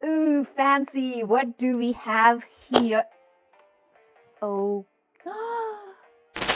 Ooh, fancy. What do we have here? Oh.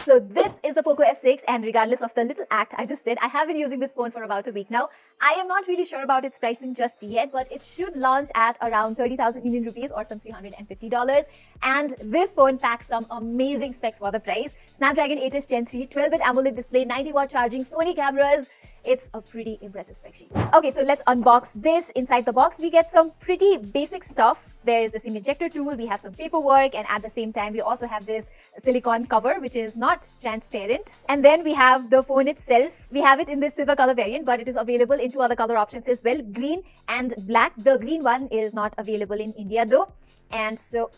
So this is the Poco F6, and regardless of the little act I just did, I have been using this phone for about a week now. I am not really sure about its pricing just yet, but it should launch at around 30,000 Indian rupees or some $350. And this phone packs some amazing specs for the price. Snapdragon 8S Gen 3, 12-bit AMOLED display, 90-watt charging, Sony cameras. It's a pretty impressive spec sheet. Okay, so let's unbox this. Inside the box, we get some pretty basic stuff. There's the SIM ejector tool, we have some paperwork, and at the same time, we also have this silicone cover, which is not transparent. And then we have the phone itself. We have it in this silver color variant, but it is available in two other color options as well, green and black. The green one is not available in India though. And so,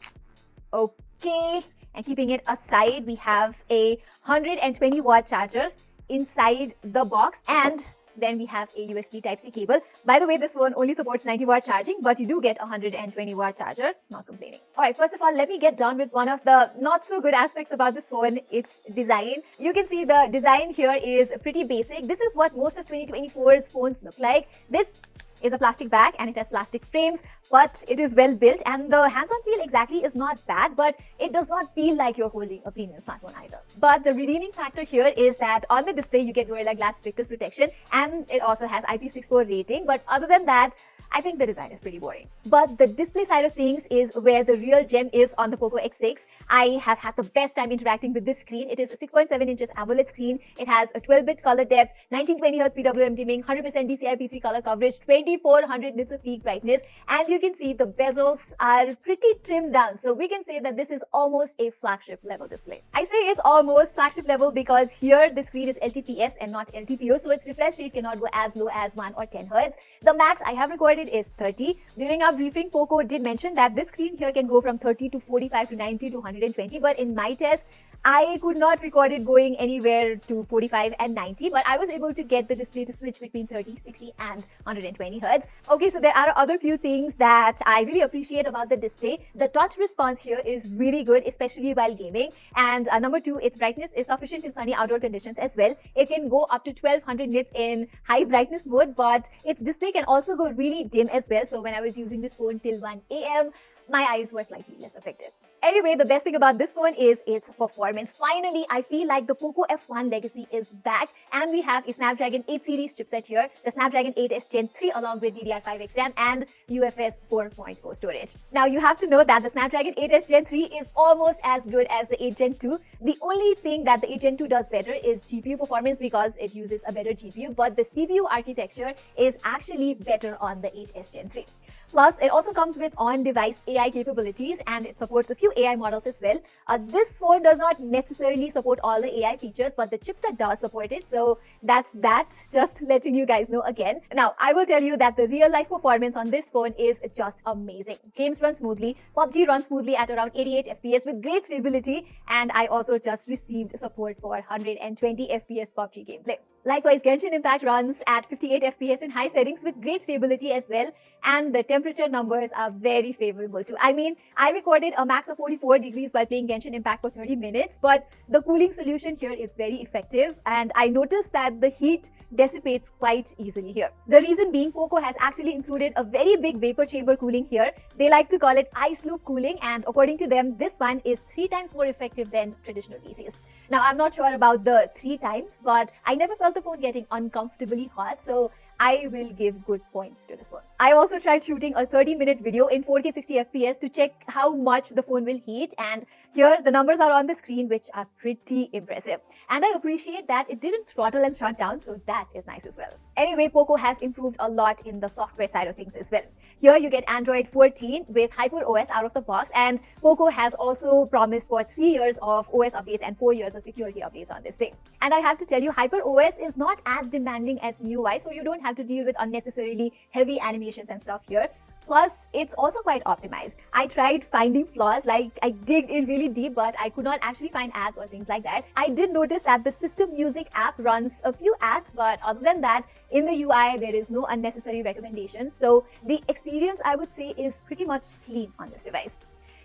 okay. And keeping it aside, we have a 120-watt charger inside the box, and then we have a USB Type-C cable. By the way, this phone only supports 90-watt charging, but you do get a 120-watt charger. Not complaining. All right, first of all, let me get down with one of the not so good aspects about this phone, its design. You can see the design here is pretty basic. This is what most of 2024's phones look like. This is a plastic bag and it has plastic frames, but it is well built, and the hands-on feel exactly is not bad, but it does not feel like you're holding a premium smartphone either. But the redeeming factor here is that on the display you get Gorilla Glass Victus protection, and it also has IP64 rating, but other than that, I think the design is pretty boring. But the display side of things is where the real gem is on the Poco X6. I have had the best time interacting with this screen. It is a 6.7 inches AMOLED screen. It has a 12-bit color depth, 1920Hz PWM dimming, 100% DCI-P3 color coverage, 2400 nits of peak brightness, and you can see the bezels are pretty trimmed down. So we can say that this is almost a flagship level display. I say it's almost flagship level because here the screen is LTPS and not LTPO, so its refresh rate cannot go as low as 1 or 10 Hz. The max I have recorded is 30. During our briefing, Poco did mention that this screen here can go from 30 to 45 to 90 to 120, but in my test, I could not record it going anywhere to 45 and 90, but I was able to get the display to switch between 30, 60 and 120 Hz. Okay, so there are other few things that I really appreciate about the display. The touch response here is really good, especially while gaming. And number two, its brightness is sufficient in sunny outdoor conditions as well. It can go up to 1200 nits in high brightness mode, but its display can also go really dim as well. So when I was using this phone till 1 AM, my eyes were slightly less affected. Anyway, the best thing about this phone is its performance. Finally, I feel like the Poco F1 legacy is back, and we have a Snapdragon 8 series chipset here, the Snapdragon 8S Gen 3 along with DDR5X RAM and UFS 4.0 storage. Now, you have to know that the Snapdragon 8S Gen 3 is almost as good as the 8 Gen 2. The only thing that the 8 Gen 2 does better is GPU performance because it uses a better GPU, but the CPU architecture is actually better on the 8S Gen 3. Plus, it also comes with on-device AI capabilities, and it supports a few AI models as well. This phone does not necessarily support all the AI features, but the chipset does support it. So that's that, just letting you guys know again. Now, I will tell you that the real-life performance on this phone is just amazing. Games run smoothly, PUBG runs smoothly at around 88 FPS with great stability, and I also just received support for 120 FPS PUBG gameplay. Likewise, Genshin Impact runs at 58 FPS in high settings with great stability as well, and the temperature numbers are very favorable too. I mean, I recorded a max of 44 degrees while playing Genshin Impact for 30 minutes, but the cooling solution here is very effective, and I noticed that the heat dissipates quite easily here. The reason being, Poco has actually included a very big vapor chamber cooling here. They like to call it ice loop cooling, and according to them, this one is 3 times more effective than traditional PCs. Now, I'm not sure about the 3 times, but I never felt the phone getting uncomfortably hot, so I will give good points to this one. I also tried shooting a 30-minute video in 4K 60 FPS to check how much the phone will heat, and here the numbers are on the screen, which are pretty impressive. And I appreciate that it didn't throttle and shut down, so that is nice as well. Anyway, Poco has improved a lot in the software side of things as well. Here you get Android 14 with HyperOS out of the box, and Poco has also promised for 3 years of OS updates and 4 years of security updates on this thing. And I have to tell you, HyperOS is not as demanding as MIUI, so you don't have to deal with unnecessarily heavy animations and stuff here. Plus, it's also quite optimized. I tried finding flaws, like I digged in really deep, but I could not actually find ads or things like that. I did notice that the System Music app runs a few ads, but other than that, in the UI, there is no unnecessary recommendations. So the experience, I would say, is pretty much clean on this device.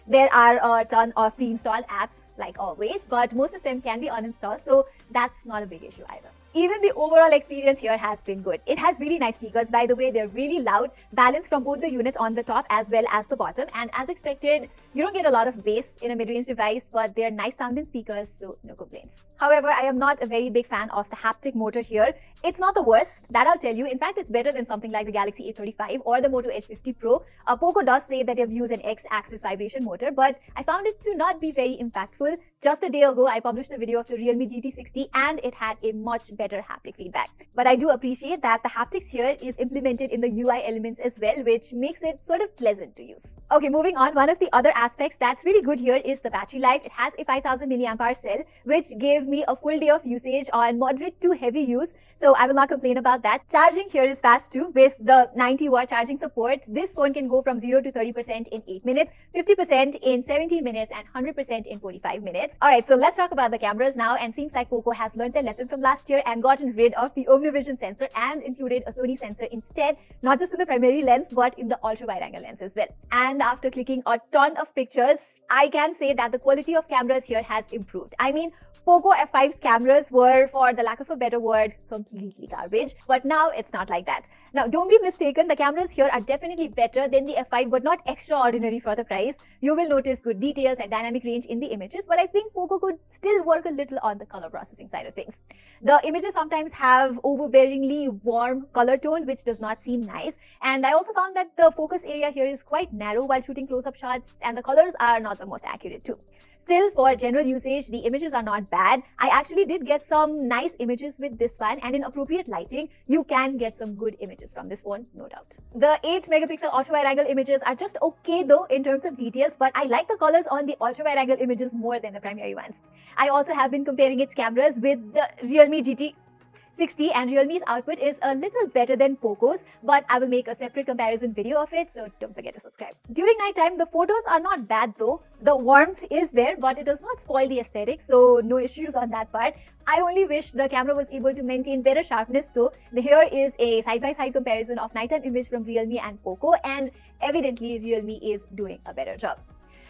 There are a ton of pre-installed apps, like always, but most of them can be uninstalled, so that's not a big issue either. Even the overall experience here has been good. It has really nice speakers, by the way. They're really loud, balanced from both the units on the top as well as the bottom. And as expected, you don't get a lot of bass in a mid-range device, but they're nice sounding speakers, so no complaints. However, I am not a very big fan of the haptic motor here. It's not the worst, that I'll tell you. In fact, it's better than something like the Galaxy A35 or the Moto Edge 50 Pro. Poco does say that they've used an X-axis vibration motor, but I found it to not be very impactful. Just a day ago, I published a video of the Realme GT60 and it had a much better haptic feedback. But I do appreciate that the haptics here is implemented in the UI elements as well, which makes it sort of pleasant to use. Okay, moving on, one of the other aspects that's really good here is the battery life. It has a 5000 mAh cell, which gave me a full day of usage on moderate to heavy use, so I will not complain about that. Charging here is fast too. With the 90-watt charging support, this phone can go from 0 to 30% in 8 minutes, 50% in 17 minutes, and 100% in 45 minutes. Alright, so let's talk about the cameras now, and seems like Poco has learned their lesson from last year and gotten rid of the OmniVision sensor and included a Sony sensor instead, not just in the primary lens but in the ultra-wide-angle lens as well. And after clicking a ton of pictures, I can say that the quality of cameras here has improved. I mean, Poco F5's cameras were, for the lack of a better word, completely garbage, but now it's not like that. Now, don't be mistaken, the cameras here are definitely better than the F5, but not extraordinary for the price. You will notice good details and dynamic range in the images, but I think Poco could still work a little on the color processing side of things. The images sometimes have overbearingly warm color tone, which does not seem nice, and I also found that the focus area here is quite narrow while shooting close-up shots, and the colors are not the most accurate too. Still, for general usage, the images are not bad. I actually did get some nice images with this one, and in appropriate lighting, you can get some good images from this phone, no doubt. The 8-megapixel ultra-wide-angle images are just okay though in terms of details, but I like the colors on the ultra-wide-angle images more than the primary ones. I also have been comparing its cameras with the Realme GT60, and Realme's output is a little better than Poco's, but I will make a separate comparison video of it, so don't forget to subscribe. During nighttime, the photos are not bad though. The warmth is there, but it does not spoil the aesthetic, so no issues on that part. I only wish the camera was able to maintain better sharpness though. Here is a side-by-side comparison of nighttime image from Realme and Poco, and evidently Realme is doing a better job.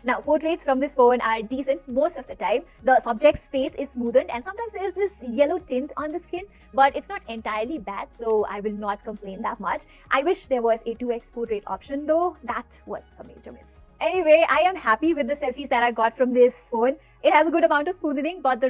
Now, portraits from this phone are decent most of the time. The subject's face is smoothened and sometimes there is this yellow tint on the skin, but it's not entirely bad, so I will not complain that much. I wish there was a 2x portrait option though. That was a major miss. Anyway, I am happy with the selfies that I got from this phone. It has a good amount of smoothing, but the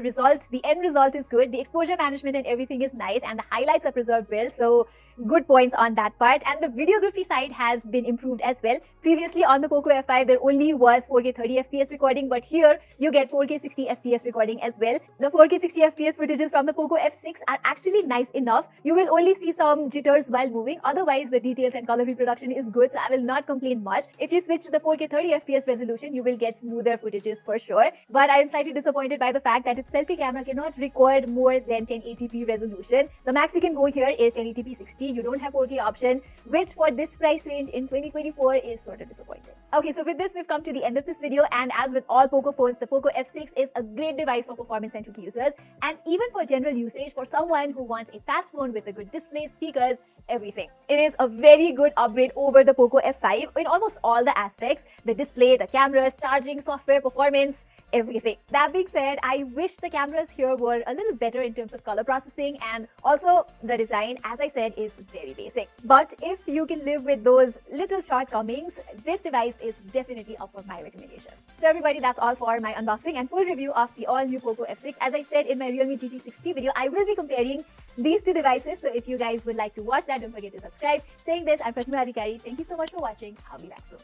end result is good. The exposure management and everything is nice, and the highlights are preserved well, so good points on that part. And the videography side has been improved as well. Previously on the Poco F5, there only was 4K 30 FPS recording, but here you get 4K 60 FPS recording as well. The 4K 60 FPS footages from the Poco F6 are actually nice enough. You will only see some jitters while moving. Otherwise, the details and color reproduction is good, so I will not complain much. If you switch to the 4K 30 FPS resolution, you will get smoother footages for sure. But I am slightly disappointed by the fact that its selfie camera cannot record more than 1080p resolution. The max you can go here is 1080p 60. You don't have 4K option, which for this price range in 2024 is sort of disappointing. Okay, so with this, we've come to the end of this video, and as with all Poco phones, the Poco F6 is a great device for performance-centric users, and even for general usage for someone who wants a fast phone with a good display, speakers, everything. It is a very good upgrade over the Poco F5 in almost all the aspects: the display, the cameras, charging, software, performance, everything. That being said, I wish the cameras here were a little better in terms of color processing, and also the design, as I said, is very basic. But if you can live with those little shortcomings, this device is definitely up for my recommendation. So everybody, that's all for my unboxing and full review of the all-new Poco F6. As I said in my Realme GT60 video, I will be comparing these two devices, so if you guys would like to watch that, don't forget to subscribe. Saying this, I'm Pratima Adhikari. Thank you so much for watching. I'll be back soon.